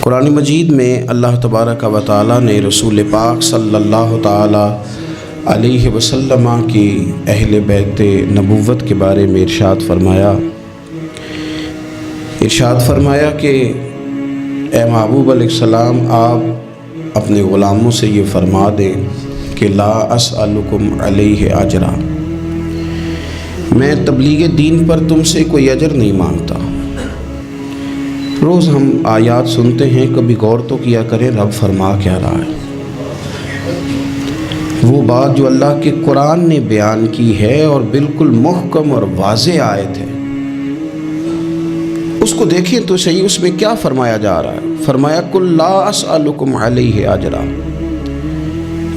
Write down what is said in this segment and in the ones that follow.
قرآن مجید میں اللہ تبارک و تعالیٰ نے رسول پاک صلی اللہ تعالیٰ علیہ وسلم کی اہل بیت نبوت کے بارے میں ارشاد فرمایا کہ اے محبوب علیہ السلام آپ اپنے غلاموں سے یہ فرما دیں کہ لا اسألکم علیہ اجرا، میں تبلیغ دین پر تم سے کوئی اجر نہیں مانگتا۔ روز ہم آیات سنتے ہیں، کبھی غور تو کیا کریں رب فرما کیا رہا ہے۔ وہ بات جو اللہ کے قرآن نے بیان کی ہے اور بالکل محکم اور واضح آیت ہے، اس کو دیکھیں تو صحیح، اس میں کیا فرمایا جا رہا ہے۔ فرمایا قل لا اسألکم علیہ اجرا،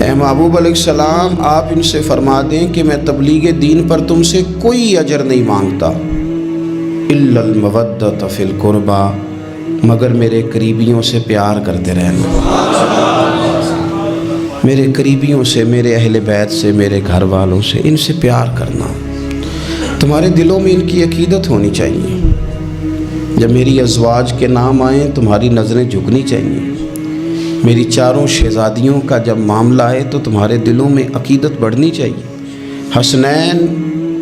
اے محبوب علیہ السلام آپ ان سے فرما دیں کہ میں تبلیغ دین پر تم سے کوئی اجر نہیں مانگتا، الا المودۃ فی القربى، مگر میرے قریبیوں سے پیار کرتے رہنا، میرے قریبیوں سے، میرے اہل بیت سے، میرے گھر والوں سے، ان سے پیار کرنا۔ تمہارے دلوں میں ان کی عقیدت ہونی چاہیے۔ جب میری ازواج کے نام آئیں تمہاری نظریں جھکنی چاہیے۔ میری چاروں شہزادیوں کا جب معاملہ آئے تو تمہارے دلوں میں عقیدت بڑھنی چاہیے۔ حسنین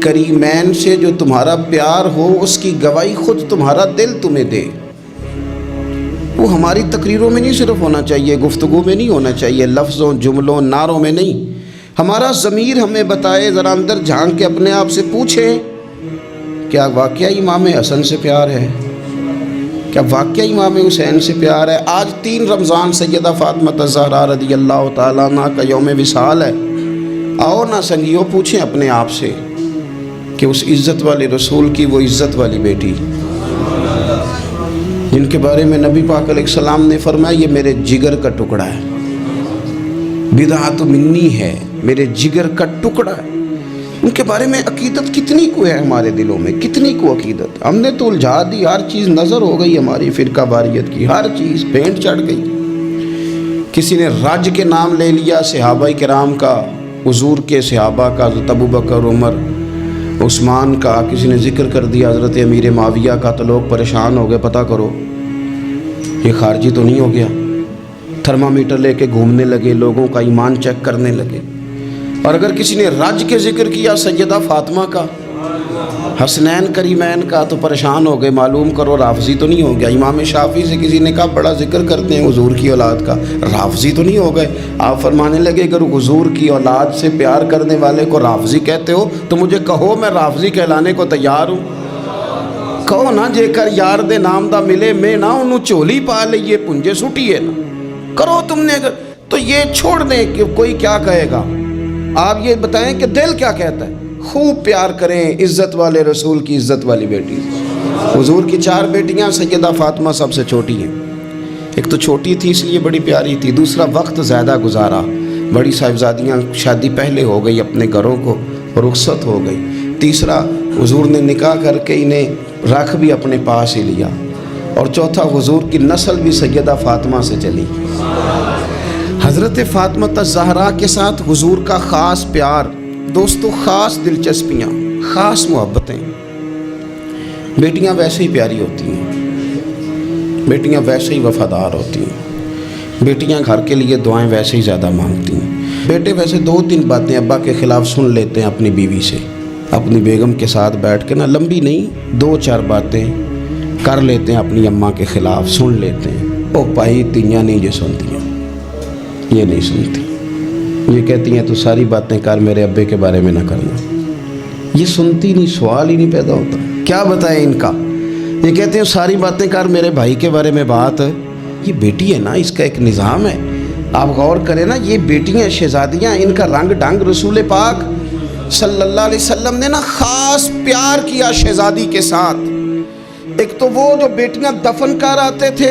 کریمین سے جو تمہارا پیار ہو اس کی گواہی خود تمہارا دل تمہیں دے۔ وہ ہماری تقریروں میں نہیں صرف ہونا چاہیے، گفتگو میں نہیں ہونا چاہیے، لفظوں، جملوں، نعروں میں نہیں۔ ہمارا ضمیر ہمیں بتائے، ذرا اندر جھانک کے اپنے آپ سے پوچھیں، کیا واقعی امام حسن سے پیار ہے؟ کیا واقعی امام حسین سے پیار ہے؟ آج 3 رمضان سیدہ فاطمہ الزہرا رضی اللہ تعالیٰ عنہ کا یوم وصال ہے۔ آؤ نا سنگیو، پوچھیں اپنے آپ سے کہ اس عزت والے رسول کی وہ عزت والی بیٹی جن کے بارے میں نبی پاک علیہ السلام نے فرمایا یہ میرے جگر کا ٹکڑا ہے، بدعت منی ہے، میرے جگر کا ٹکڑا ہے، ان کے بارے میں عقیدت کتنی کو ہے ہمارے دلوں میں، کتنی کو عقیدت؟ ہم نے تو الجھا دی، ہر چیز نظر ہو گئی ہماری فرقہ واریت کی، ہر چیز پینٹ چڑھ گئی۔ کسی نے رج کے نام لے لیا صحابہ کرام کا، حضور کے صحابہ کا، حضرت ابوبکر، عمر، عثمان کا، کسی نے ذکر کر دیا حضرت امیر معاویہ کا، تو لوگ پریشان ہو گئے، پتہ کرو یہ خارجی تو نہیں ہو گیا؟ تھرمامیٹر لے کے گھومنے لگے، لوگوں کا ایمان چیک کرنے لگے۔ اور اگر کسی نے رج کے ذکر کیا سیدہ فاطمہ کا، حسنین کریمین کا، تو پریشان ہو گئے، معلوم کرو رافضی تو نہیں ہو گیا؟ امام شافعی سے کسی نے کہا بڑا ذکر کرتے ہیں حضور کی اولاد کا، رافضی تو نہیں ہو گئے؟ آپ فرمانے لگے اگر حضور کی اولاد سے پیار کرنے والے کو رافضی کہتے ہو تو مجھے کہو، میں رافضی کہلانے کو تیار ہوں۔ کہو نا جے کر یار دے نام دا ملے میں نہ انہوں چولی پا لئیے پنجے سٹیے نا، کرو تم نے اگر تو یہ چھوڑ دیں کہ کوئی کیا کہے گا۔ آپ یہ بتائیں کہ دل کیا کہتا ہے۔ خوب پیار کریں عزت والے رسول کی عزت والی بیٹی۔ حضور کی 4 بیٹیاں، سیدہ فاطمہ سب سے چھوٹی ہیں۔ ایک تو چھوٹی تھی اس لیے بڑی پیاری تھی، دوسرا وقت زیادہ گزارا، بڑی صاحبزادیاں شادی پہلے ہو گئی، اپنے گھروں کو رخصت ہو گئی، تیسرا حضور نے نکاح کر کے انہیں رکھ بھی اپنے پاس ہی لیا، اور چوتھا حضور کی نسل بھی سیدہ فاطمہ سے چلی۔ حضرت فاطمہ الزہرا کے ساتھ حضور کا خاص پیار، دوستو خاص دلچسپیاں، خاص محبتیں۔ بیٹیاں ویسے ہی پیاری ہوتی ہیں، بیٹیاں ویسے ہی وفادار ہوتی ہیں، بیٹیاں گھر کے لیے دعائیں ویسے ہی زیادہ مانگتی ہیں۔ بیٹے ویسے 2-3 باتیں ابا کے خلاف سن لیتے ہیں اپنی بیوی سے، اپنی بیگم کے ساتھ بیٹھ کے نا، لمبی نہیں 2-4 باتیں کر لیتے ہیں اپنی اماں کے خلاف، سن لیتے ہیں۔ او پائی تیاں نہیں جو سنتی ہیں، یہ نہیں سنتی، یہ کہتی ہیں تو ساری باتیں کر، میرے ابے کے بارے میں نہ کرنا، یہ سنتی نہیں، سوال ہی نہیں پیدا ہوتا، کیا بتائیں ان کا۔ یہ کہتے ہیں ساری باتیں کر، میرے بھائی کے بارے میں بات، یہ بیٹی ہے نا، اس کا ایک نظام ہے۔ آپ غور کریں نا، یہ بیٹیاں شہزادیاں، ان کا رنگ ڈھنگ رسول پاک صلی اللہ علیہ وسلم نے نا خاص پیار کیا شہزادی کے ساتھ۔ ایک تو وہ جو بیٹیاں دفن کر آتے تھے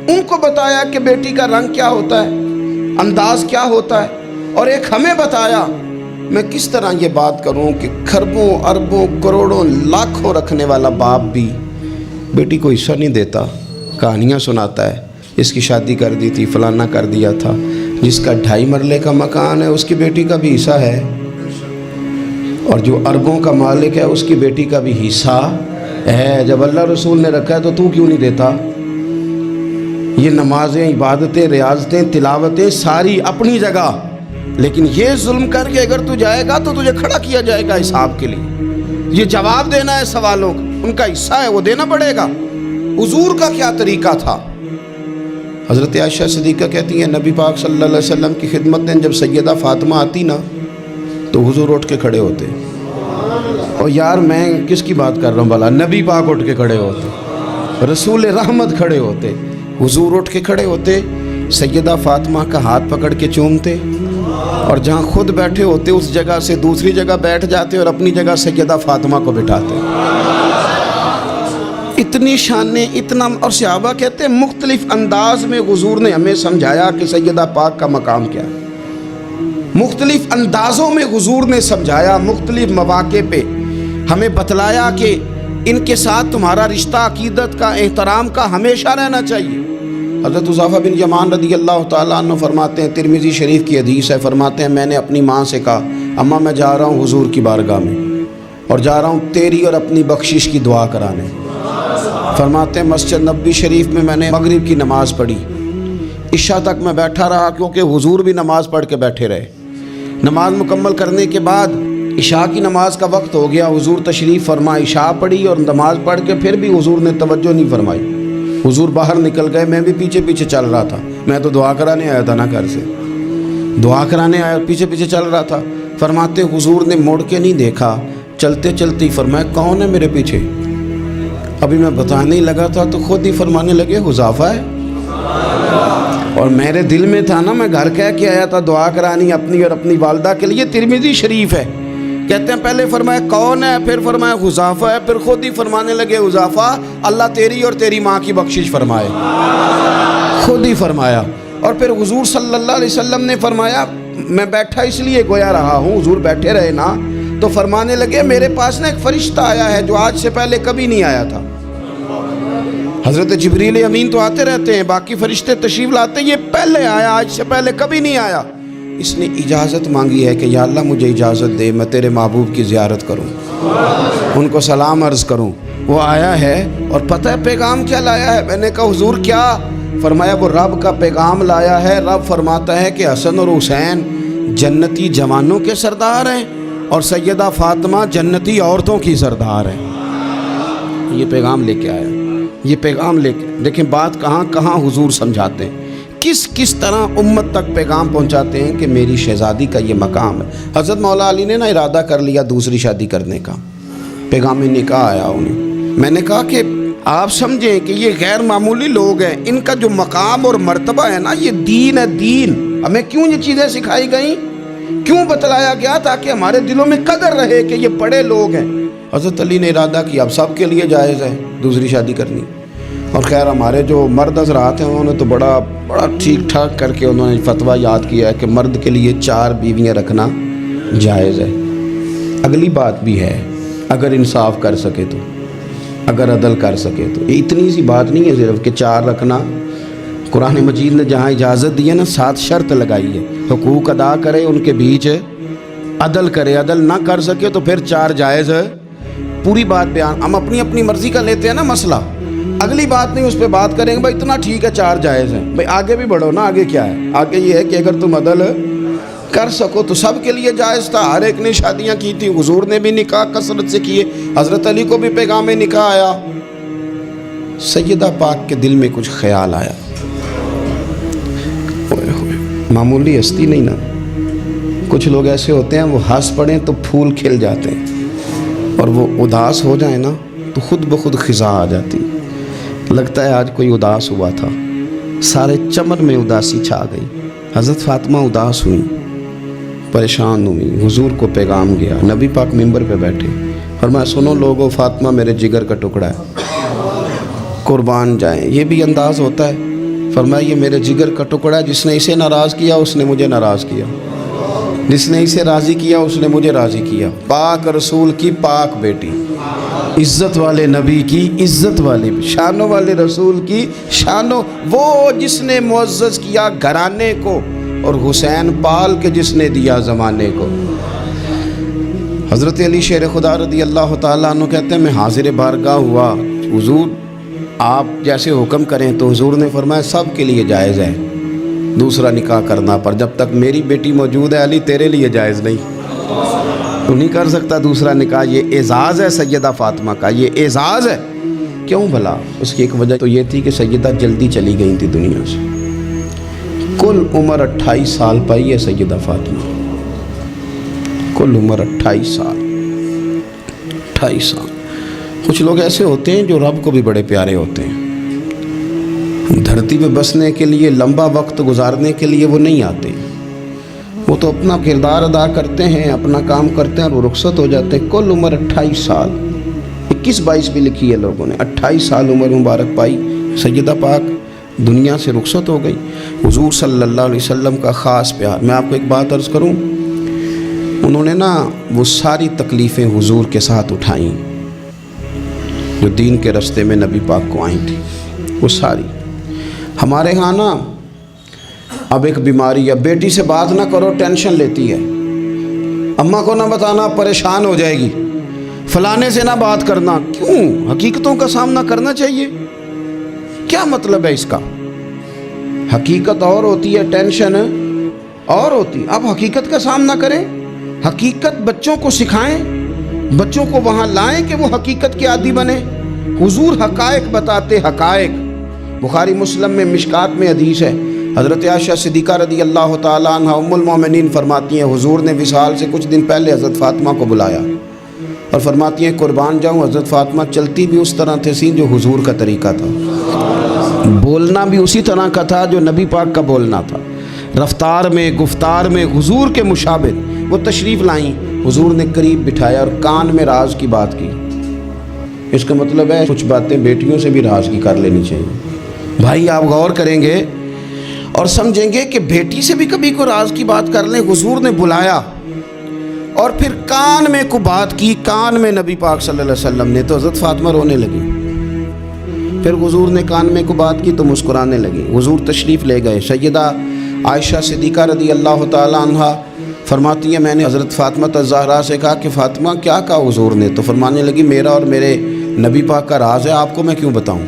ان کو بتایا کہ بیٹی کا رنگ کیا ہوتا ہے، انداز کیا ہوتا ہے، اور ایک ہمیں بتایا۔ میں کس طرح یہ بات کروں کہ کھربوں اربوں کروڑوں لاکھوں رکھنے والا باپ بھی بیٹی کو حصہ نہیں دیتا، کہانیاں سناتا ہے، اس کی شادی کر دی تھی، فلانا کر دیا تھا، جس کا 2.5 مرلے کا مکان ہے اس کی بیٹی کا بھی حصہ ہے، اور جو اربوں کا مالک ہے اس کی بیٹی کا بھی حصہ ہے۔ جب اللہ رسول نے رکھا ہے تو کیوں نہیں دیتا؟ یہ نمازیں، عبادتیں، ریاضتیں، تلاوتیں ساری اپنی جگہ، لیکن یہ ظلم کر کے اگر تو جائے گا تو تجھے کھڑا کیا جائے گا حساب کے لیے، یہ جواب دینا ہے سوالوں کا، ان کا حصہ ہے وہ دینا پڑے گا۔ حضور کا کیا طریقہ تھا؟ حضرت عائشہ صدیقہ کہتی ہیں نبی پاک صلی اللہ علیہ وسلم کی خدمت میں جب سیدہ فاطمہ آتی نا تو حضور اٹھ کے کھڑے ہوتے، اور یار میں کس کی بات کر رہا ہوں بھلا، نبی پاک اٹھ کے کھڑے ہوتے، رسول رحمت کھڑے ہوتے، حضور اٹھ کے کھڑے ہوتے، سیدہ فاطمہ کا ہاتھ پکڑ کے چومتے، اور جہاں خود بیٹھے ہوتے اس جگہ سے دوسری جگہ بیٹھ جاتے اور اپنی جگہ سیدہ فاطمہ کو بٹھاتے۔ اتنی شانیں، اتنا، اور صحابہ کہتے ہیں مختلف انداز میں حضور نے ہمیں سمجھایا کہ سیدہ پاک کا مقام کیا ہے، مختلف اندازوں میں حضور نے سمجھایا، مختلف مواقع پہ ہمیں بتلایا کہ ان کے ساتھ تمہارا رشتہ عقیدت کا، احترام کا ہمیشہ رہنا چاہیے۔ حضرت حذیفہ بن یمان رضی اللہ تعالیٰ عنہ فرماتے ہیں، ترمذی شریف کی حدیث ہے، فرماتے ہیں میں نے اپنی ماں سے کہا اماں میں جا رہا ہوں حضور کی بارگاہ میں اور جا رہا ہوں تیری اور اپنی بخشش کی دعا کرانے۔ فرماتے ہیں مسجد نبوی شریف میں نے مغرب کی نماز پڑھی، عشاء تک میں بیٹھا رہا کیونکہ حضور بھی نماز پڑھ کے بیٹھے رہے۔ نماز مکمل کرنے کے بعد عشاء کی نماز کا وقت ہو گیا، حضور تشریف فرما، عشاء پڑھی اور نماز پڑھ کے پھر بھی حضور نے توجہ نہیں فرمائی، حضور باہر نکل گئے، میں بھی پیچھے پیچھے چل رہا تھا، میں تو دعا کرانے آیا تھا نا گھر سے، دعا کرانے آیا، پیچھے پیچھے چل رہا تھا۔ فرماتے حضور نے موڑ کے نہیں دیکھا، چلتے چلتے ہی فرمایا کون ہے میرے پیچھے؟ ابھی میں بتانے ہی لگا تھا تو خود ہی فرمانے لگے حذیفہ ہے، اور میرے دل میں تھا نا، میں گھر کہہ کے آیا تھا دعا کرانی اپنی اور اپنی والدہ کے لیے، ترمذی شریف ہے، کہتے ہیں پہلے فرمایا کون ہے، پھر فرمایا حذیفہ ہے، پھر خود ہی فرمانے لگے حذیفہ اللہ تیری اور تیری ماں کی بخشش فرمائے، خود ہی فرمایا۔ اور پھر حضور صلی اللہ علیہ وسلم نے فرمایا میں بیٹھا اس لیے گویا رہا ہوں، حضور بیٹھے رہے نا، تو فرمانے لگے میرے پاس نا ایک فرشتہ آیا ہے جو آج سے پہلے کبھی نہیں آیا تھا۔ حضرت جبریل امین تو آتے رہتے ہیں، باقی فرشتے تشریف لاتے ہیں، یہ پہلے آیا، آج سے پہلے کبھی نہیں آیا۔ اس نے اجازت مانگی ہے کہ یا اللہ مجھے اجازت دے میں تیرے محبوب کی زیارت کروں، ان کو سلام عرض کروں۔ وہ آیا ہے اور پتہ ہے پیغام کیا لایا ہے؟ میں نے کہا حضور کیا؟ فرمایا وہ رب کا پیغام لایا ہے، رب فرماتا ہے کہ حسن اور حسین جنتی جوانوں کے سردار ہیں اور سیدہ فاطمہ جنتی عورتوں کی سردار ہیں۔ یہ پیغام لے کے آیا، یہ پیغام لے کے، دیکھیں بات کہاں کہاں حضور سمجھاتے ہیں، کس طرح امت تک پیغام پہنچاتے ہیں کہ میری شہزادی کا یہ مقام ہے۔ حضرت مولا علی نے نا ارادہ کر لیا دوسری شادی کرنے کا، پیغام نکاح آیا انہیں، میں نے کہا کہ آپ سمجھیں کہ یہ غیر معمولی لوگ ہیں، ان کا جو مقام اور مرتبہ ہے نا یہ دین ہے، دین۔ ہمیں کیوں یہ چیزیں سکھائی گئیں، کیوں بتلایا گیا؟ تاکہ ہمارے دلوں میں قدر رہے کہ یہ بڑے لوگ ہیں۔ حضرت علی نے ارادہ کیا اب سب کے لیے جائز ہے دوسری شادی کرنی، اور خیر ہمارے جو مرد حضرات ہیں انہوں نے تو بڑا ٹھیک ٹھاک کر کے انہوں نے فتویٰ یاد کیا ہے کہ مرد کے لیے 4 بیویاں رکھنا جائز ہے۔ اگلی بات بھی ہے اگر انصاف کر سکے تو، اگر عدل کر سکے تو، یہ اتنی سی بات نہیں ہے صرف کہ 4 رکھنا۔ قرآن مجید نے جہاں اجازت دی ہے نا 7 شرط لگائی ہے، حقوق ادا کرے، ان کے بیچ عدل کرے، عدل نہ کر سکے تو پھر 4 جائز ہے۔ پوری بات بیان، ہم اپنی اپنی مرضی کا لیتے ہیں نا مسئلہ، اگلی بات نہیں اس پہ بات کریں گے بھائی اتنا ٹھیک ہے 4 جائز ہیں، بھائی آگے بھی بڑھو نا، آگے کیا ہے؟ آگے یہ ہے کہ اگر تم عدل کر سکو تو سب کے لیے جائز تھا، ہر ایک نے شادیاں کی تھی، حضور نے بھی نکاح کثرت سے کیے، حضرت علی کو بھی پیغام نکاح آیا۔ سیدہ پاک کے دل میں کچھ خیال آیا، معمولی ہستی نہیں نا، کچھ لوگ ایسے ہوتے ہیں وہ ہنس پڑیں تو پھول کھل جاتے ہیں، اور وہ اداس ہو جائیں نا تو خود بخود خزاں آ جاتی، لگتا ہے آج کوئی اداس ہوا تھا، سارے چمن میں اداسی چھا گئی۔ حضرت فاطمہ اداس ہوئی، پریشان ہوئی، حضور کو پیغام گیا، نبی پاک ممبر پہ بیٹھے، فرمایا سنو لوگو فاطمہ میرے جگر کا ٹکڑا ہے، قربان جائیں۔ یہ بھی انداز ہوتا ہے، فرمایا یہ میرے جگر کا ٹکڑا ہے، جس نے اسے ناراض کیا اس نے مجھے ناراض کیا، جس نے اسے راضی کیا اس نے مجھے راضی کیا۔ پاک رسول کی پاک بیٹی، عزت والے نبی کی عزت والی، شانوں والے رسول کی شانوں، وہ جس نے معزز کیا گھرانے کو، اور حسین پال کے جس نے دیا زمانے کو۔ حضرت علی شیر خدا رضی اللہ تعالیٰ عنہ کہتے ہیں میں حاضر بارگاہ ہوا، حضور آپ جیسے حکم کریں تو حضور نے فرمایا سب کے لیے جائز ہے دوسرا نکاح کرنا، پر جب تک میری بیٹی موجود ہے علی تیرے لیے جائز نہیں، تو نہیں کر سکتا دوسرا نکاح۔ یہ اعزاز ہے سیدہ فاطمہ کا، یہ اعزاز ہے۔ کیوں بھلا؟ اس کی ایک وجہ تو یہ تھی کہ سیدہ جلدی چلی گئی تھی دنیا سے، کل عمر 28 سال پائی ہے سیدہ فاطمہ، کل عمر 28 سال، 28 سال۔ کچھ لوگ ایسے ہوتے ہیں جو رب کو بھی بڑے پیارے ہوتے ہیں، دھرتی پہ بسنے کے لیے لمبا وقت گزارنے کے لیے وہ نہیں آتے، وہ تو اپنا کردار ادا کرتے ہیں، اپنا کام کرتے ہیں اور وہ رخصت ہو جاتے ہیں۔ کل عمر 28 سال، 21-22 بھی لکھی ہے لوگوں نے، 28 سال عمر مبارک پائی سیدہ پاک دنیا سے رخصت ہو گئی۔ حضور صلی اللہ علیہ وسلم کا خاص پیار۔ میں آپ کو ایک بات عرض کروں، انہوں نے نا وہ ساری تکلیفیں حضور کے ساتھ اٹھائیں جو دین کے رستے میں نبی پاک کو آئی تھی، وہ ساری۔ ہمارے ہاں نا اب ایک بیماری ہے، بیٹی سے بات نہ کرو ٹینشن لیتی ہے، اماں کو نہ بتانا پریشان ہو جائے گی، فلانے سے نہ بات کرنا۔ کیوں؟ حقیقتوں کا سامنا کرنا چاہیے۔ کیا مطلب ہے اس کا؟ حقیقت اور ہوتی ہے، ٹینشن اور ہوتی۔ اب حقیقت کا سامنا کریں، حقیقت بچوں کو سکھائیں، بچوں کو وہاں لائیں کہ وہ حقیقت کے عادی بنے۔ حضور حقائق بتاتے، حقائق۔ بخاری مسلم میں مشکات میں حدیث ہے، حضرت عائشہ صدیقہ رضی اللہ تعالیٰ عنہ ام المومنین فرماتی ہیں حضور نے وصال سے کچھ دن پہلے حضرت فاطمہ کو بلایا اور فرماتی ہیں قربان جاؤں حضرت فاطمہ چلتی بھی اس طرح تھی جو حضور کا طریقہ تھا، بولنا بھی اسی طرح کا تھا جو نبی پاک کا بولنا تھا، رفتار میں گفتار میں حضور کے مشابہ۔ وہ تشریف لائیں، حضور نے قریب بٹھایا اور کان میں راز کی بات کی۔ اس کا مطلب ہے کچھ باتیں بیٹیوں سے بھی راز کی کر لینی چاہیے۔ بھائی آپ غور کریں گے اور سمجھیں گے کہ بیٹی سے بھی کبھی کوئی راز کی بات کر لیں۔ حضور نے بلایا اور پھر کان میں کو بات کی، کان میں نبی پاک صلی اللہ علیہ وسلم نے، تو حضرت فاطمہ رونے لگی۔ پھر حضور نے کان میں کو بات کی تو مسکرانے لگی۔ حضور تشریف لے گئے، سیدہ عائشہ صدیقہ رضی اللہ تعالیٰ عنہ فرماتی ہیں میں نے حضرت فاطمہ الزہرا سے کہا کہ فاطمہ کیا کہا حضور نے؟ تو فرمانے لگی میرا اور میرے نبی پاک کا راز ہے، آپ کو میں کیوں بتاؤں؟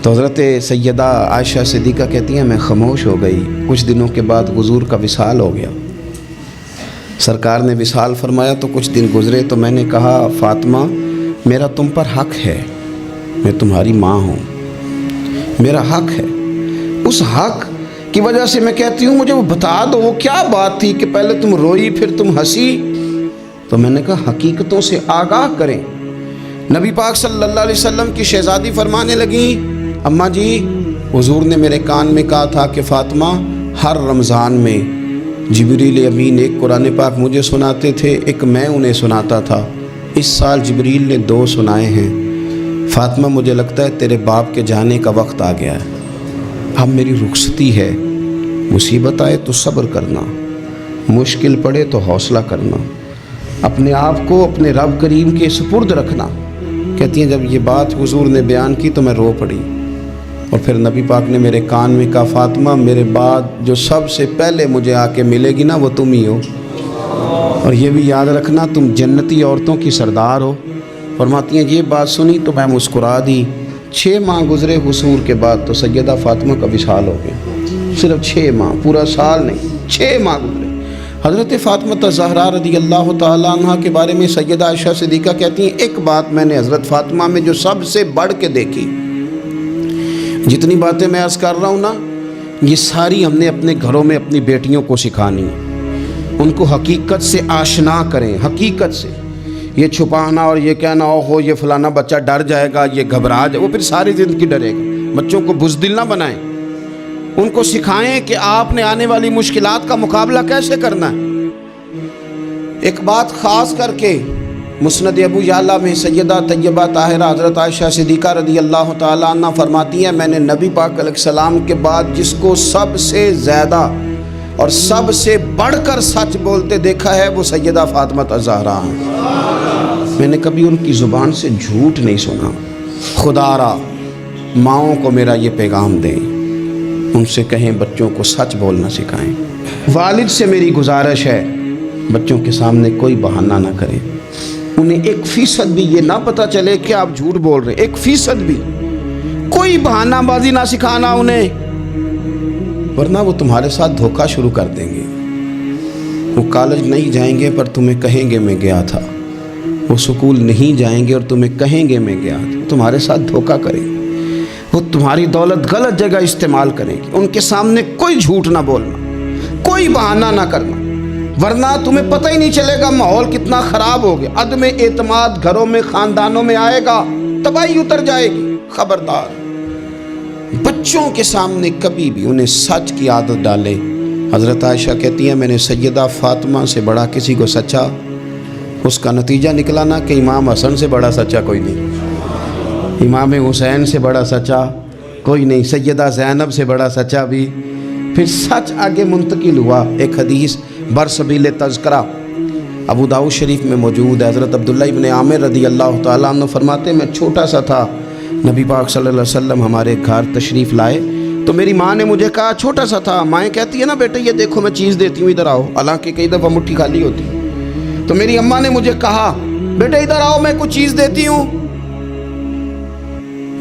تو حضرت سیدہ عائشہ صدیقہ کہتی ہیں میں خاموش ہو گئی۔ کچھ دنوں کے بعد حضور کا وصال ہو گیا، سرکار نے وصال فرمایا تو کچھ دن گزرے تو میں نے کہا فاطمہ میرا تم پر حق ہے، میں تمہاری ماں ہوں، میرا حق ہے، اس حق کی وجہ سے میں کہتی ہوں مجھے وہ بتا دو وہ کیا بات تھی کہ پہلے تم روئی پھر تم ہنسی؟ تو میں نے کہا حقیقتوں سے آگاہ کریں۔ نبی پاک صلی اللہ علیہ وسلم کی شہزادی فرمانے لگی اماں جی حضور نے میرے کان میں کہا تھا کہ فاطمہ ہر رمضان میں جبریل امین ایک قرآن پاک مجھے سناتے تھے، ایک میں انہیں سناتا تھا، اس سال جبریل نے 2 سنائے ہیں۔ فاطمہ مجھے لگتا ہے تیرے باپ کے جانے کا وقت آ گیا ہے، اب میری رخصتی ہے، مصیبت آئے تو صبر کرنا، مشکل پڑے تو حوصلہ کرنا، اپنے آپ کو اپنے رب کریم کے سپرد رکھنا۔ کہتی ہیں جب یہ بات حضور نے بیان کی تو میں رو پڑی، اور پھر نبی پاک نے میرے کان میں کہا فاطمہ میرے بعد جو سب سے پہلے مجھے آ کے ملے گی نا وہ تم ہی ہو، اور یہ بھی یاد رکھنا تم جنتی عورتوں کی سردار ہو۔ فرماتی ہیں یہ بات سنی تو میں مسکرا دی۔ 6 ماہ گزرے حضور کے بعد تو سیدہ فاطمہ کا وصال ہو گیا، صرف 6 ماہ، پورا سال نہیں، 6 ماہ گزرے۔ حضرت فاطمہ الزہرا رضی اللہ تعالیٰ عنہ کے بارے میں سیدہ عائشہ صدیقہ کہتی ہیں ایک بات میں نے حضرت فاطمہ میں جو سب سے بڑھ کے دیکھی، جتنی باتیں میں عرض کر رہا ہوں نا یہ ساری ہم نے اپنے گھروں میں اپنی بیٹیوں کو سکھانی، ان کو حقیقت سے آشنا کریں، حقیقت سے۔ یہ چھپانا اور یہ کہنا ہو یہ فلانا بچہ ڈر جائے گا، یہ گھبرا جائے، وہ پھر ساری زندگی ڈرے گا۔ بچوں کو بزدل نہ بنائیں، ان کو سکھائیں کہ آپ نے آنے والی مشکلات کا مقابلہ کیسے کرنا ہے۔ ایک بات خاص کر کے مسند ابو یعلا میں سیدہ طیبہ طاہرہ حضرت عائشہ صدیقہ رضی اللہ تعالیٰ عنہ فرماتی ہیں میں نے نبی پاک علیہ السلام کے بعد جس کو سب سے زیادہ اور سب سے بڑھ کر سچ بولتے دیکھا ہے وہ سیدہ فاطمہ الزہرا ہیں۔ میں نے کبھی ان کی زبان سے جھوٹ نہیں سنا۔ خدا را ماؤں کو میرا یہ پیغام دیں، ان سے کہیں بچوں کو سچ بولنا سکھائیں۔ والد سے میری گزارش ہے بچوں کے سامنے کوئی بہانہ نہ کریں، انہیں 1% بھی یہ نہ پتہ چلے کہ آپ جھوٹ بول رہے ہیں، 1% بھی، کوئی بہانہ بازی نہ سکھانا انہیں، ورنہ وہ تمہارے ساتھ دھوکہ شروع کر دیں گے۔ وہ کالج نہیں جائیں گے پر تمہیں کہیں گے میں گیا تھا، وہ سکول نہیں جائیں گے اور تمہیں کہیں گے میں گیا تھا، تمہارے ساتھ دھوکہ کریں گے، وہ تمہاری دولت غلط جگہ استعمال کریں گے۔ ان کے سامنے کوئی جھوٹ نہ بولنا، کوئی بہانہ نہ کرنا، ورنہ تمہیں پتہ ہی نہیں چلے گا ماحول کتنا خراب ہو گیا، عدم اعتماد گھروں میں خاندانوں میں آئے گا، تباہی اتر جائے گی۔ خبردار، بچوں کے سامنے کبھی بھی انہیں سچ کی عادت ڈالے۔ حضرت عائشہ کہتی ہیں میں نے سیدہ فاطمہ سے بڑا کسی کو سچا، اس کا نتیجہ نکلا نا کہ امام حسن سے بڑا سچا کوئی نہیں، امام حسین سے بڑا سچا کوئی نہیں، سیدہ زینب سے بڑا سچا بھی۔ پھر سچ آگے منتقل ہوا۔ ایک حدیث برسبیل تذکرہ ابو داؤد شریف میں موجود ہے، حضرت عبداللہ ابن عامر رضی اللہ تعالیٰ عنہ فرماتے ہیں میں چھوٹا سا تھا، نبی پاک صلی اللہ علیہ وسلم ہمارے گھر تشریف لائے تو میری ماں نے مجھے کہا، چھوٹا سا تھا، مائیں کہتی ہے نا بیٹے یہ دیکھو میں چیز دیتی ہوں ادھر آؤ، حالانکہ کئی دفعہ مٹھی خالی ہوتی، تو میری اماں نے مجھے کہا بیٹے ادھر آؤ میں کچھ چیز دیتی ہوں۔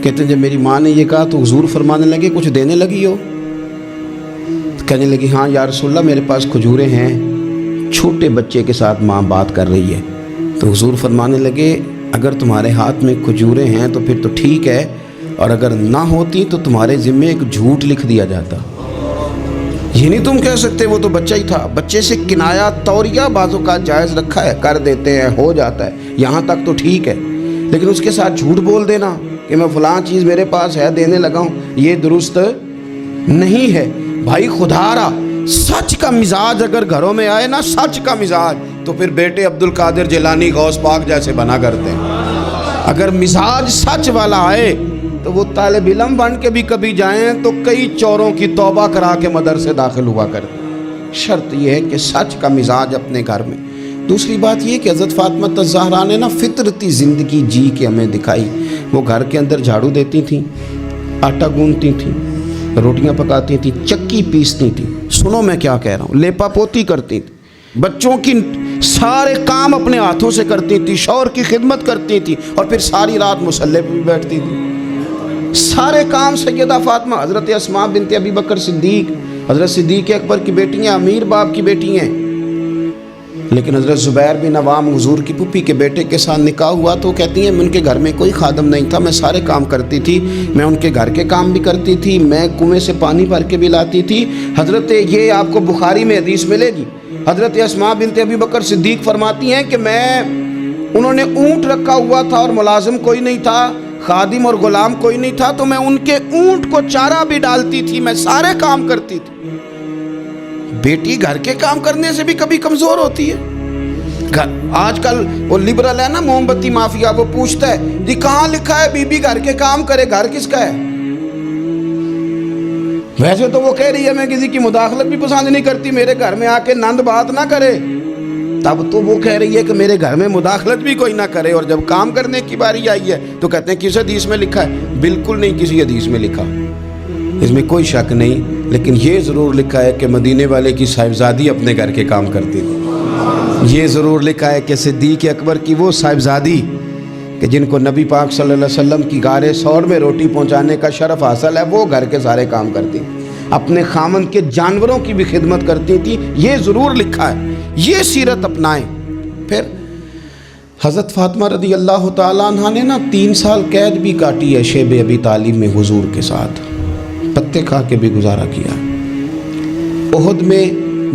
کہتے ہیں جب میری ماں نے یہ کہا تو حضور فرمانے لگے کچھ دینے لگی ہو؟ کہنے لگی ہاں یا رسول اللہ میرے پاس کھجوریں ہیں۔ چھوٹے بچے کے ساتھ ماں بات کر رہی ہے، تو حضور فرمانے لگے اگر تمہارے ہاتھ میں کھجوریں ہیں تو پھر تو ٹھیک ہے، اور اگر نہ ہوتی تو تمہارے ذمے ایک جھوٹ لکھ دیا جاتا۔ یہ نہیں تم کہہ سکتے وہ تو بچہ ہی تھا، بچے سے کنایا توریہ بعض اوقات جائز رکھا ہے، کر دیتے ہیں، ہو جاتا ہے، یہاں تک تو ٹھیک ہے، لیکن اس کے ساتھ جھوٹ بول دینا کہ میں فلاں چیز میرے پاس ہے دینے لگا ہوں، یہ درست نہیں ہے۔ بھائی خدا را سچ کا مزاج اگر گھروں میں آئے نا، سچ کا مزاج، تو پھر بیٹے عبد القادر جیلانی غوث پاک جیسے بنا کرتے ہیں۔ اگر مزاج سچ والا آئے تو وہ طالب علم بن کے بھی کبھی جائیں تو کئی چوروں کی توبہ کرا کے مدرسے داخل ہوا کرتے۔ شرط یہ ہے کہ سچ کا مزاج اپنے گھر میں۔ دوسری بات یہ کہ حضرت فاطمہ الزہرا نے نا فطرتی زندگی جی کے ہمیں دکھائی۔ وہ گھر کے اندر جھاڑو دیتی تھیں، آٹا گوندتی تھیں، روٹیاں پکاتی تھیں، چکی پیستی تھیں، سنو میں کیا کہہ رہا ہوں، لیپا پوتی کرتی تھیں، بچوں کی سارے کام اپنے ہاتھوں سے کرتی تھی، شوہر کی خدمت کرتی تھی، اور پھر ساری رات مصلی پہ بھی بیٹھتی تھی۔ سارے کام سیدہ فاطمہ، حضرت اسماء بنت ابی بکر صدیق، حضرت صدیق اکبر کی بیٹی ہیں، امیر باپ کی بیٹی ہیں، لیکن حضرت زبیر بن عوام حضور کی پھوپھی کے بیٹے کے ساتھ نکاح ہوا تو کہتی ہیں ان کے گھر میں کوئی خادم نہیں تھا، میں سارے کام کرتی تھی، میں ان کے گھر کے کام بھی کرتی تھی، میں کنویں سے پانی بھر کے بھی لاتی تھی۔ حضرت یہ آپ کو بخاری میں حدیث ملے گی، حضرت اسماء بنت ابی بکر صدیق فرماتی ہیں کہ انہوں نے اونٹ رکھا ہوا تھا اور ملازم کوئی نہیں تھا، خادم اور غلام کوئی نہیں تھا، تو میں ان کے اونٹ کو چارہ بھی ڈالتی تھی، میں سارے کام کرتی تھی۔ بیٹی گھر کے کام کرنے سے بھی کبھی کمزور ہوتی ہے۔ آج کل وہ لبرل ہے نا، موم بتی مافیا، وہ پوچھتا ہے جی کہاں لکھا ہے بی بی گھر کے کام کرے، گھر کس کا ہے؟ ویسے تو وہ کہہ رہی ہے میں کسی کی مداخلت بھی پسند نہیں کرتی، میرے گھر میں آ کے نند بات نہ کرے، تب تو وہ کہہ رہی ہے کہ میرے گھر میں مداخلت بھی کوئی نہ کرے، اور جب کام کرنے کی باری آئی ہے تو کہتے ہیں کس حدیث میں لکھا ہے؟ بالکل نہیں کسی حدیث میں لکھا، اس میں کوئی شک نہیں، لیکن یہ ضرور لکھا ہے کہ مدینے والے کی صاحبزادی اپنے گھر کے کام کرتی تھی۔ یہ ضرور لکھا ہے کہ صدیق اکبر کی وہ صاحبزادی کہ جن کو نبی پاک صلی اللہ علیہ وسلم کی غار ثور میں روٹی پہنچانے کا شرف حاصل ہے، وہ گھر کے سارے کام کرتی، اپنے خامند کے جانوروں کی بھی خدمت کرتی تھی، یہ ضرور لکھا ہے۔ یہ سیرت اپنائیں۔ پھر حضرت فاطمہ رضی اللہ تعالیٰ عنہ نے نا 3 سال قید بھی کاٹی ہے شیب ابی طالب میں حضور کے ساتھ، پتے کھا کے بھی گزارا کیا۔ احد میں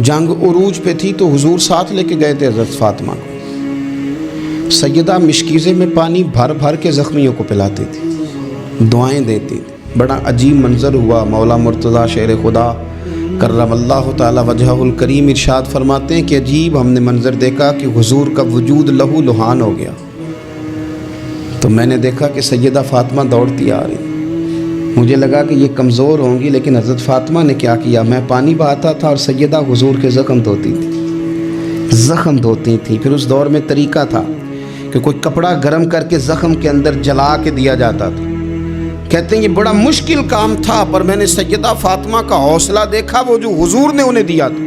جنگ عروج پہ تھی تو حضور ساتھ لے کے گئے تھے حضرت فاطمہ کو۔ سیدہ مشکیزے میں پانی بھر بھر کے زخمیوں کو پلاتی تھی، دعائیں دیتی تھی۔ بڑا عجیب منظر ہوا۔ مولا مرتضیٰ شیر خدا کرم اللہ تعالی وجہہ الکریم ارشاد فرماتے ہیں کہ عجیب ہم نے منظر دیکھا کہ حضور کا وجود لہو لہان ہو گیا۔ تو میں نے دیکھا کہ سیدہ فاطمہ دوڑتی آ رہی، مجھے لگا کہ یہ کمزور ہوں گی، لیکن حضرت فاطمہ نے کیا کیا، میں پانی بہاتا تھا اور سیدہ حضور کے زخم دھوتی تھی۔ پھر اس دور میں طریقہ تھا کہ کوئی کپڑا گرم کر کے زخم کے اندر جلا کے دیا جاتا تھا۔ کہتے ہیں یہ بڑا مشکل کام تھا، پر میں نے سیدہ فاطمہ کا حوصلہ دیکھا، وہ جو حضور نے انہیں دیا تھا،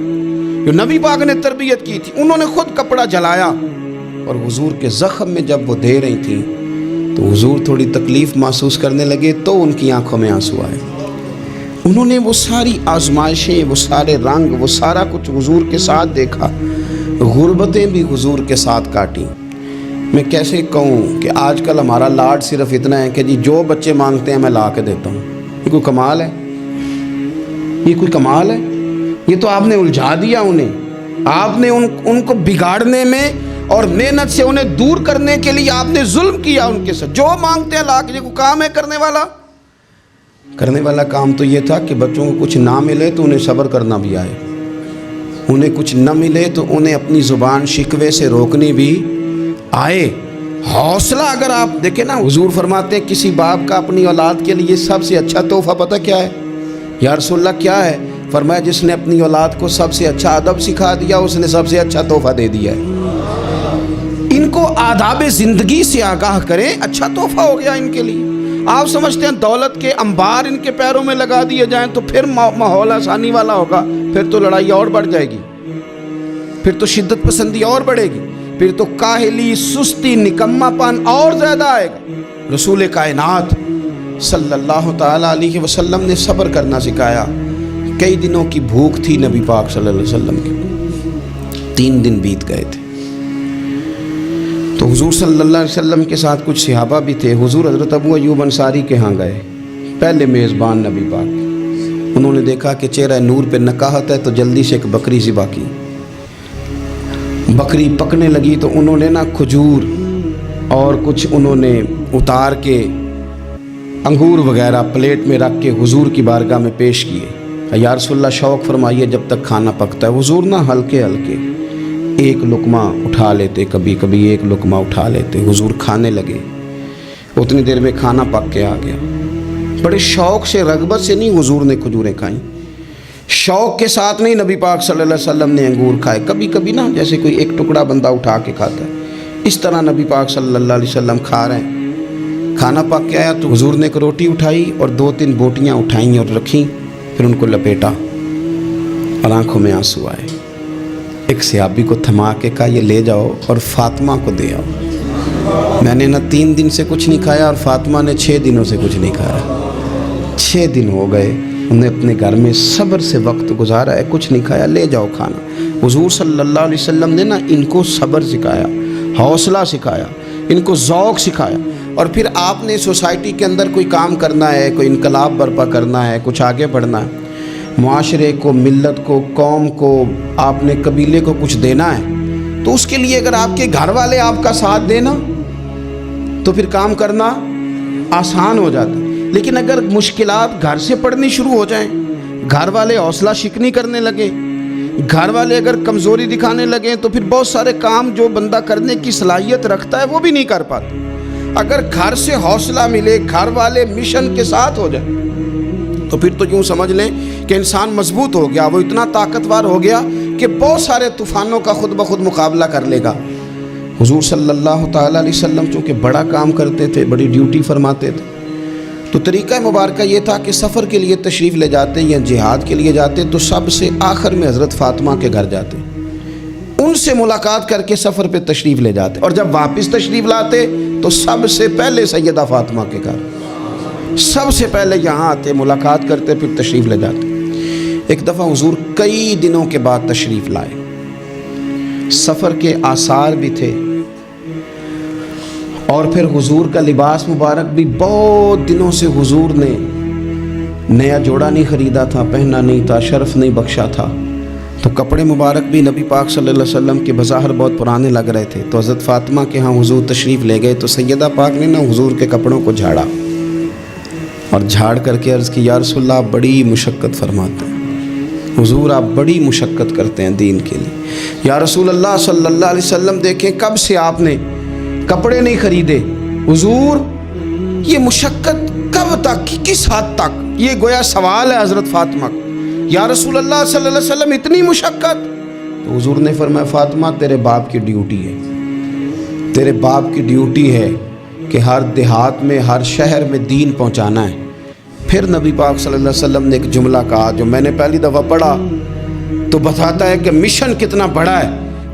جو نبی پاک نے تربیت کی تھی، انہوں نے خود کپڑا جلایا اور حضور کے زخم میں جب وہ دے رہی تھیں تو حضور تھوڑی تکلیف محسوس کرنے لگے تو ان کی آنکھوں میں آنسو آئے۔ انہوں نے وہ ساری آزمائشیں، وہ سارے رنگ، وہ سارا کچھ حضور کے ساتھ دیکھا، غربتیں بھی حضور کے ساتھ کاٹیں۔ میں کیسے کہوں کہ آج کل ہمارا لاڈ صرف اتنا ہے کہ جی جو بچے مانگتے ہیں میں لا کے دیتا ہوں۔ یہ کوئی کمال ہے؟ یہ کوئی کمال ہے؟ یہ تو آپ نے الجھا دیا انہیں، آپ نے ان کو بگاڑنے میں اور محنت سے انہیں دور کرنے کے لیے آپ نے ظلم کیا ان کے ساتھ۔ جو مانگتے ہیں لا کے، یہ کوئی کام ہے کرنے والا؟ کرنے والا کام تو یہ تھا کہ بچوں کو کچھ نہ ملے تو انہیں صبر کرنا بھی آئے، انہیں کچھ نہ ملے تو انہیں اپنی زبان شکوے سے روکنی بھی آئے۔ حوصلہ اگر آپ دیکھیں نا، حضور فرماتے ہیں کسی باپ کا اپنی اولاد کے لیے سب سے اچھا تحفہ پتہ کیا ہے؟ یا رسول اللہ کیا ہے؟ فرمایا جس نے اپنی اولاد کو سب سے اچھا ادب سکھا دیا اس نے سب سے اچھا تحفہ دے دیا ہے۔ ان کو آداب زندگی سے آگاہ کریں، اچھا تحفہ ہو گیا ان کے لیے۔ آپ سمجھتے ہیں دولت کے انبار ان کے پیروں میں لگا دیے جائیں تو پھر ماحول آسانی والا ہوگا؟ پھر تو لڑائی اور بڑھ جائے گی، پھر تو شدت پسندی اور بڑھے گی، پھر تو کاہلی، سستی، نکما پن اور زیادہ آئے گا۔ رسول کائنات صلی اللہ تعالیٰ علیہ وسلم نے صبر کرنا سکھایا۔ کئی دنوں کی بھوک تھی نبی پاک صلی اللہ علیہ وسلم کی، 3 دن بیت گئے تھے۔ تو حضور صلی اللہ علیہ وسلم کے ساتھ کچھ صحابہ بھی تھے۔ حضور حضرت ابو ایوب انصاری کے ہاں گئے، پہلے میزبان نبی پاک۔ انہوں نے دیکھا کہ چہرہ نور پہ نکاہت ہے تو جلدی سے ایک بکری ذبح کی۔ بکری پکنے لگی تو انہوں نے نا کھجور اور کچھ انہوں نے اتار کے انگور وغیرہ پلیٹ میں رکھ کے حضور کی بارگاہ میں پیش کیے۔ یا رسول اللہ شوق فرمائیے جب تک کھانا پکتا ہے۔ حضور نا ہلکے ہلکے ایک لقمہ اٹھا لیتے، کبھی کبھی ایک لقمہ اٹھا لیتے، حضور کھانے لگے۔ اتنی دیر میں کھانا پک کے آ گیا۔ بڑے شوق سے، رغبت سے نہیں حضور نے کھجوریں کھائیں، شوق کے ساتھ نہیں نبی پاک صلی اللہ علیہ وسلم نے انگور کھائے۔ کبھی کبھی نا جیسے کوئی ایک ٹکڑا بندہ اٹھا کے کھاتا ہے، اس طرح نبی پاک صلی اللہ علیہ وسلم کھا رہے ہیں۔ کھانا پک کے آیا تو حضور نے ایک روٹی اٹھائی اور 2-3 بوٹیاں اٹھائیں اور رکھیں، پھر ان کو لپیٹا اور آنکھوں میں آنسو آئے۔ ایک صحابی کو تھما کے کہا یہ لے جاؤ اور فاطمہ کو دے آؤ۔ میں نے نا 3 دن سے کچھ نہیں کھایا اور فاطمہ نے 6 دنوں سے کچھ نہیں کھایا۔ 6 دن ہو گئے، انہیں اپنے گھر میں صبر سے وقت گزارا ہے، کچھ نہیں کھایا، لے جاؤ کھانا۔ حضور صلی اللہ علیہ وسلم نے نا ان کو صبر سکھایا، حوصلہ سکھایا، ان کو ذوق سکھایا۔ اور پھر آپ نے سوسائٹی کے اندر کوئی کام کرنا ہے، کوئی انقلاب برپا کرنا ہے، کچھ آگے بڑھنا ہے، معاشرے کو، ملت کو، قوم کو، آپ نے قبیلے کو کچھ دینا ہے، تو اس کے لیے اگر آپ کے گھر والے آپ کا ساتھ دینا تو پھر کام کرنا آسان ہو جاتا ہے۔ لیکن اگر مشکلات گھر سے پڑنی شروع ہو جائیں، گھر والے حوصلہ شکنی کرنے لگے، گھر والے اگر کمزوری دکھانے لگیں تو پھر بہت سارے کام جو بندہ کرنے کی صلاحیت رکھتا ہے وہ بھی نہیں کر پاتا۔ اگر گھر سے حوصلہ ملے، گھر والے مشن کے ساتھ ہو جائے تو پھر تو یوں سمجھ لیں کہ انسان مضبوط ہو گیا، وہ اتنا طاقتور ہو گیا کہ بہت سارے طوفانوں کا خود بخود مقابلہ کر لے گا۔ حضور صلی اللہ تعالیٰ علیہ وسلم چونکہ بڑا کام کرتے تھے، بڑی ڈیوٹی فرماتے تھے، تو طریقہ مبارکہ یہ تھا کہ سفر کے لیے تشریف لے جاتے یا جہاد کے لیے جاتے تو سب سے آخر میں حضرت فاطمہ کے گھر جاتے، ان سے ملاقات کر کے سفر پہ تشریف لے جاتے، اور جب واپس تشریف لاتے تو سب سے پہلے سیدہ فاطمہ کے گھر سب سے پہلے یہاں آتے، ملاقات کرتے، پھر تشریف لے جاتے۔ ایک دفعہ حضور کئی دنوں کے بعد تشریف لائے، سفر کے آثار بھی تھے، اور پھر حضور کا لباس مبارک بھی بہت دنوں سے حضور نے نیا جوڑا نہیں خریدا تھا، پہنا نہیں تھا، شرف نہیں بخشا تھا، تو کپڑے مبارک بھی نبی پاک صلی اللہ علیہ وسلم کے بظاہر بہت پرانے لگ رہے تھے۔ تو حضرت فاطمہ کے ہاں حضور تشریف لے گئے تو سیدہ پاک نے نا حضور کے کپڑوں کو جھاڑا اور جھاڑ کر کے عرض کی یا رسول اللہ آپ بڑی مشقت فرماتے ہیں، حضور آپ بڑی مشقت کرتے ہیں دین کے لیے۔ یا رسول اللہ صلی اللہ علیہ وسلم دیکھیں کب سے آپ نے کپڑے نہیں خریدے، حضور یہ مشقت کب تک، کس حد تک؟ یہ گویا سوال ہے حضرت فاطمہ کا۔ یا رسول اللہ صلی اللہ علیہ وسلم اتنی مشقت؟ تو حضور نے فرمایا فاطمہ تیرے باپ کی ڈیوٹی ہے، تیرے باپ کی ڈیوٹی ہے کہ ہر دیہات میں، ہر شہر میں دین پہنچانا ہے۔ پھر نبی پاک صلی اللہ علیہ وسلم نے ایک جملہ کہا جو میں نے پہلی دفعہ پڑھا تو بتاتا ہے کہ مشن کتنا بڑا ہے۔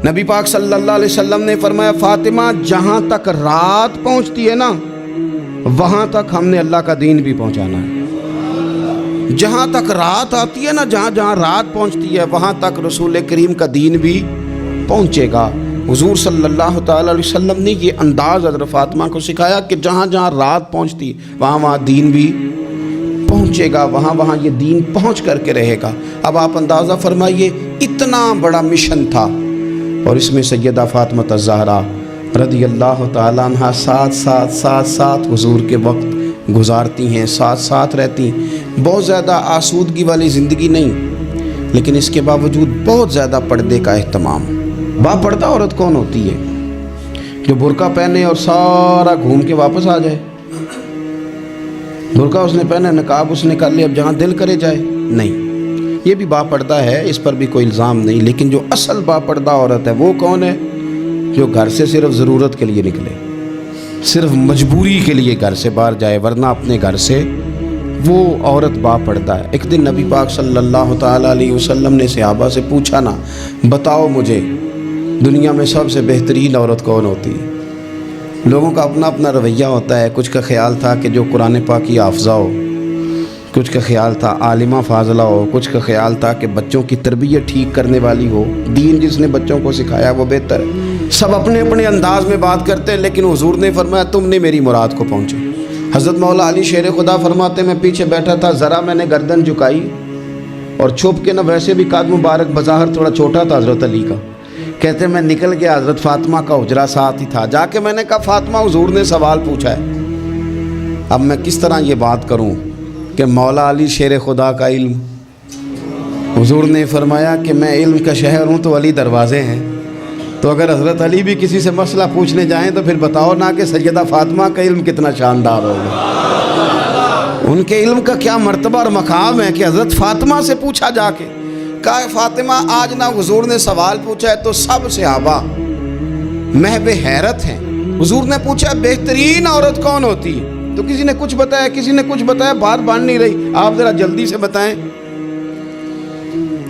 نبی پاک صلی اللہ علیہ وسلم نے فرمایا فاطمہ جہاں تک رات پہنچتی ہے نا وہاں تک ہم نے اللہ کا دین بھی پہنچانا ہے۔ جہاں تک رات آتی ہے نا، جہاں جہاں رات پہنچتی ہے وہاں تک رسول کریم کا دین بھی پہنچے گا۔ حضور صلی اللہ تعالی علیہ وسلم نے یہ انداز حضرت فاطمہ کو سکھایا کہ جہاں جہاں رات پہنچتی وہاں وہاں دین بھی پہنچے گا، وہاں وہاں یہ دین پہنچ کر کے رہے گا۔ اب آپ اندازہ فرمائیے اتنا بڑا مشن تھا، اور اس میں سیدہ فاطمہ الزہرا رضی اللہ تعالیٰ عنہ ساتھ حضور کے وقت گزارتی ہیں، ساتھ رہتی ہیں۔ بہت زیادہ آسودگی والی زندگی نہیں، لیکن اس کے باوجود بہت زیادہ پردے کا اہتمام۔ با پردہ عورت کون ہوتی ہے؟ جو برقع پہنے اور سارا گھوم کے واپس آ جائے۔ برقع اس نے پہنا، نقاب اس نے کر لیا، اب جہاں دل کرے جائے؟ نہیں، یہ بھی با پردہ ہے، اس پر بھی کوئی الزام نہیں۔ لیکن جو اصل با پردہ عورت ہے وہ کون ہے؟ جو گھر سے صرف ضرورت کے لیے نکلے، صرف مجبوری کے لیے گھر سے باہر جائے، ورنہ اپنے گھر سے، وہ عورت با پردہ ہے۔ ایک دن نبی پاک صلی اللہ تعالیٰ علیہ وسلم نے صحابہ سے پوچھا نا، بتاؤ مجھے دنیا میں سب سے بہترین عورت کون ہوتی ہے؟ لوگوں کا اپنا اپنا رویہ ہوتا ہے۔ کچھ کا خیال تھا کہ جو قرآن پاک کی حافظہ ہو، کچھ کا خیال تھا عالمہ فاضلہ ہو، کچھ کا خیال تھا کہ بچوں کی تربیت ٹھیک کرنے والی ہو، دین جس نے بچوں کو سکھایا وہ بہتر ہے۔ سب اپنے اپنے انداز میں بات کرتے ہیں، لیکن حضور نے فرمایا تم نے میری مراد کو پہنچے۔ حضرت مولا علی شیر خدا فرماتے میں پیچھے بیٹھا تھا، ذرا میں نے گردن جھکائی اور چھپ کے، نہ ویسے بھی قد مبارک بظاہر تھوڑا چھوٹا تھا حضرت علی کا، کہتے میں نکل گیا، حضرت فاطمہ کا حجرہ ساتھ ہی تھا، جا کے میں نے کہا فاطمہ حضور نے سوال پوچھا ہے۔ اب میں کس طرح یہ بات کروں کہ مولا علی شیر خدا کا علم، حضور نے فرمایا کہ میں علم کا شہر ہوں تو علی دروازے ہیں، تو اگر حضرت علی بھی کسی سے مسئلہ پوچھنے جائیں تو پھر بتاؤ نا کہ سیدہ فاطمہ کا علم کتنا شاندار ہوگا، ان کے علم کا کیا مرتبہ اور مقام ہے کہ حضرت فاطمہ سے پوچھا جا کے، کہا فاطمہ آج نہ حضور نے سوال پوچھا ہے تو سب صحابہ محو حیرت ہیں۔ حضور نے پوچھا بہترین عورت کون ہوتی ہے، تو کسی نے کچھ بتایا، کسی نے کچھ بتایا، بات بن نہیں رہی، آپ ذرا جلدی سے بتائیں۔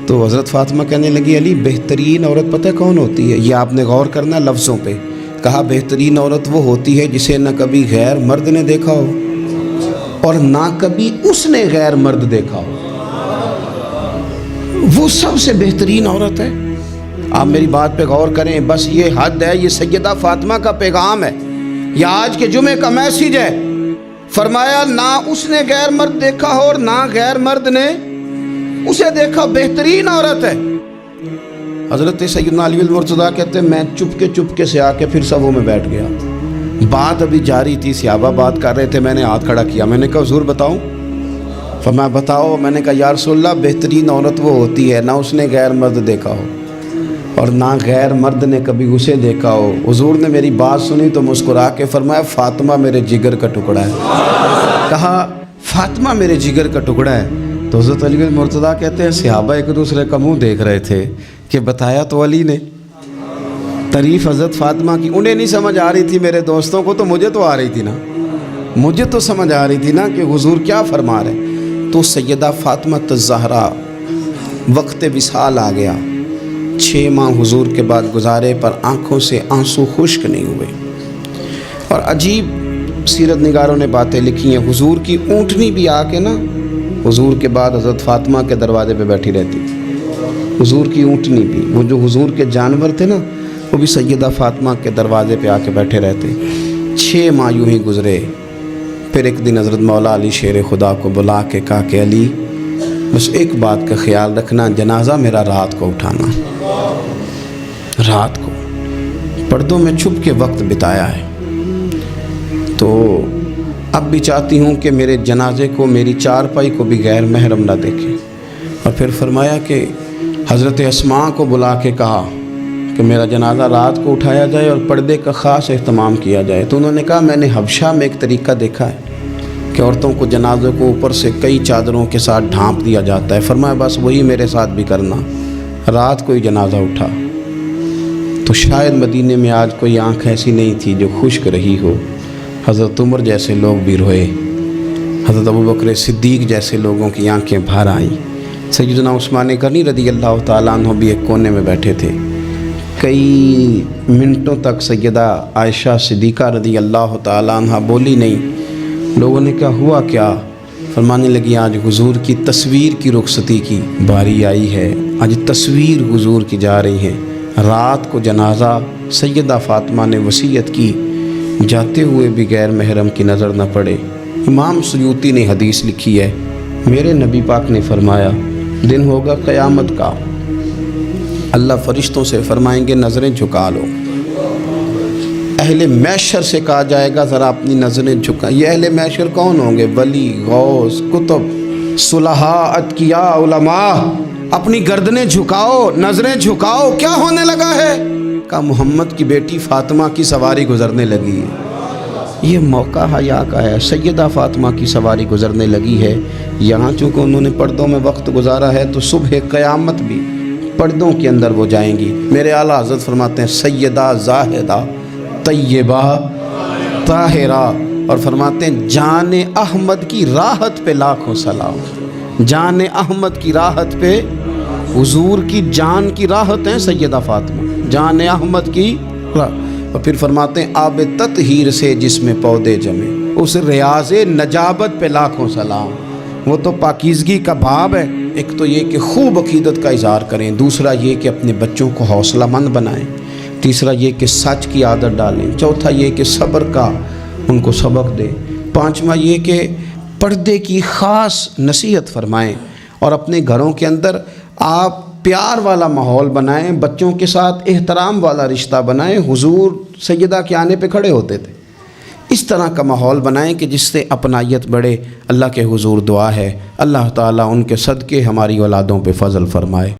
تو حضرت فاطمہ کہنے لگی علی بہترین عورت پتہ کون ہوتی ہے؟ یہ آپ نے غور کرنا لفظوں پہ، کہا بہترین عورت وہ ہوتی ہے جسے نہ کبھی غیر مرد نے دیکھا ہو اور نہ کبھی اس نے غیر مرد دیکھا ہو، وہ سب سے بہترین عورت ہے۔ آپ میری بات پہ غور کریں، بس یہ حد ہے، یہ سیدہ فاطمہ کا پیغام ہے، یہ آج کے جمعے کا میسیج ہے۔ فرمایا نہ اس نے غیر مرد دیکھا ہو اور نہ غیر مرد نے اسے دیکھا، بہترین عورت ہے۔ حضرت سیدنا علی المرتضیٰ کہتے ہیں میں چپ کے سے آ کے پھر صفوں میں بیٹھ گیا، بات ابھی جاری تھی، صحابہ بات کر رہے تھے، میں نے ہاتھ کھڑا کیا، میں نے کہا حضور بتاؤں؟ فرمایا بتاؤ۔ میں نے کہا یا رسول اللہ بہترین عورت وہ ہوتی ہے نہ اس نے غیر مرد دیکھا ہو اور نہ غیر مرد نے کبھی اسے دیکھا ہو۔ حضور نے میری بات سنی تو مسکرا کے فرمایا فاطمہ میرے جگر کا ٹکڑا ہے۔ کہا فاطمہ میرے جگر کا ٹکڑا ہے۔ تو حضرت علی المرتضیٰ کہتے ہیں صحابہ ایک دوسرے کا منہ دیکھ رہے تھے کہ بتایا تو علی نے، تعریف حضرت فاطمہ کی انہیں نہیں سمجھ آ رہی تھی، میرے دوستوں کو تو مجھے تو آ رہی تھی نا، مجھے تو سمجھ آ رہی تھی نا کہ حضور کیا فرما رہے۔ تو سیدہ فاطمہ الزہرا وقت وصال آ گیا، 6 ماہ حضور کے بعد گزارے پر آنکھوں سے آنسو خشک نہیں ہوئے، اور عجیب سیرت نگاروں نے باتیں لکھی ہیں، حضور کی اونٹنی بھی آ کے نا حضور کے بعد حضرت فاطمہ کے دروازے پہ بیٹھی رہتی تھی، حضور کی اونٹنی بھی، وہ جو حضور کے جانور تھے نا وہ بھی سیدہ فاطمہ کے دروازے پہ آ کے بیٹھے رہتے۔ 6 ماہ یوں ہی گزرے، پھر ایک دن حضرت مولا علی شیر خدا کو بلا کے کہا کہ علی بس ایک بات کا خیال رکھنا، جنازہ میرا رات کو اٹھانا، رات کو پردوں میں چھپ کے وقت بتایا ہے، تو اب بھی چاہتی ہوں کہ میرے جنازے کو، میری چارپائی کو بھی غیر محرم نہ دیکھیں۔ اور پھر فرمایا کہ حضرت اسماء کو بلا کے کہا کہ میرا جنازہ رات کو اٹھایا جائے اور پردے کا خاص اہتمام کیا جائے۔ تو انہوں نے کہا میں نے حبشہ میں ایک طریقہ دیکھا ہے کہ عورتوں کو جنازے کو اوپر سے کئی چادروں کے ساتھ ڈھانپ دیا جاتا ہے، فرمایا بس وہی میرے ساتھ بھی کرنا۔ رات کو ہی جنازہ اٹھا، تو شاید مدینے میں آج کوئی آنکھ ایسی نہیں تھی جو خشک رہی ہو۔ حضرت عمر جیسے لوگ بھی روئے، حضرت ابوبکر صدیق جیسے لوگوں کی آنکھیں بھر آئیں، سیدنا عثمان غنی رضی اللہ تعالیٰ عنہ بھی ایک کونے میں بیٹھے تھے۔ کئی منٹوں تک سیدہ عائشہ صدیقہ رضی اللہ تعالیٰ عنہ بولی نہیں۔ لوگوں نے کہا ہوا کیا؟ فرمانے لگی آج حضور کی تصویر کی رخصتی کی باری آئی ہے، آج تصویر حضور کی جا رہی ہے۔ رات کو جنازہ سیدہ فاطمہ نے وصیت کی جاتے ہوئے بھی غیر محرم کی نظر نہ پڑے۔ امام سیوطی نے حدیث لکھی ہے، میرے نبی پاک نے فرمایا دن ہوگا قیامت کا، اللہ فرشتوں سے فرمائیں گے نظریں جھکا لو۔ اہل محشر سے کہا جائے گا ذرا اپنی نظریں جھکا۔ یہ اہل محشر کون ہوں گے؟ ولی، غوث، کتب، صلحاء، اتقیاء، علماء۔ اپنی گردنیں جھکاؤ، نظریں جھکاؤ، کیا ہونے لگا ہے؟ کہا محمد کی بیٹی فاطمہ کی سواری گزرنے لگی ہے۔ یہ موقع حیا کا ہے، سیدہ فاطمہ کی سواری گزرنے لگی ہے۔ یہاں چونکہ انہوں نے پردوں میں وقت گزارا ہے تو صبح قیامت بھی پردوں کے اندر وہ جائیں گی۔ میرے اعلیٰ حضرت فرماتے ہیں سیدہ زاہدہ طیبہ طاہرہ، اور فرماتے ہیں جان احمد کی راحت پہ لاکھوں سلام۔ جان احمد کی راحت پہ، حضور کی جان کی راحت ہیں سیدہ فاطمہ، جان احمد کی راحت۔ اور پھر فرماتے ہیں آب تطہیر سے جس میں پودے جمے، اس ریاض نجابت پہ لاکھوں سلام۔ وہ تو پاکیزگی کا باب ہے۔ ایک تو یہ کہ خوب عقیدت کا اظہار کریں، دوسرا یہ کہ اپنے بچوں کو حوصلہ مند بنائیں، تیسرا یہ کہ سچ کی عادت ڈالیں، چوتھا یہ کہ صبر کا ان کو سبق دیں، پانچواں یہ کہ پردے کی خاص نصیحت فرمائیں، اور اپنے گھروں کے اندر آپ پیار والا ماحول بنائیں، بچوں کے ساتھ احترام والا رشتہ بنائیں۔ حضور سیدہ کے آنے پہ کھڑے ہوتے تھے، اس طرح کا ماحول بنائیں کہ جس سے اپنائیت بڑھے۔ اللہ کے حضور دعا ہے اللہ تعالیٰ ان کے صدقے ہماری اولادوں پہ فضل فرمائے۔